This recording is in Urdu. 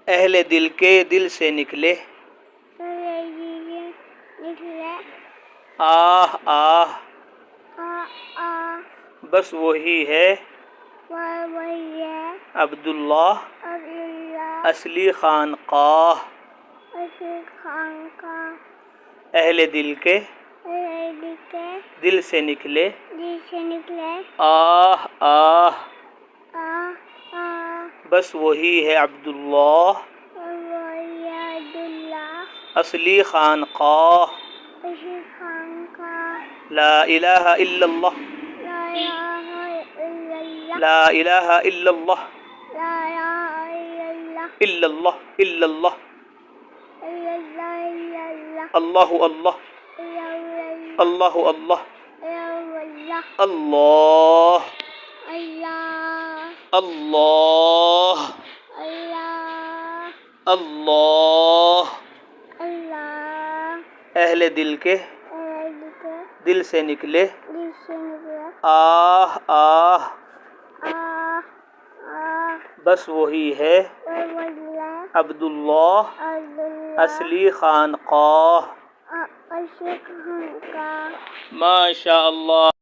اہل دل کے دل سے نکلے آہ آہ بس وہی ہے عبداللہ اصلی خانقاہ اہل دل کے دل سے نکلے آہ آہ بس وہی ہے عبداللہ اصلی خانقاہ لا الہ الا اللہ لا الہ الا اللہ الا اللہ الا اللہ اللہ اللہ اللہ اللہ اللہ اللہ اللہ اہل دل کے دل سے نکلے آہ آہ بس وہی ہے عبداللہ اصلی خانقاہ ماشاء اللہ.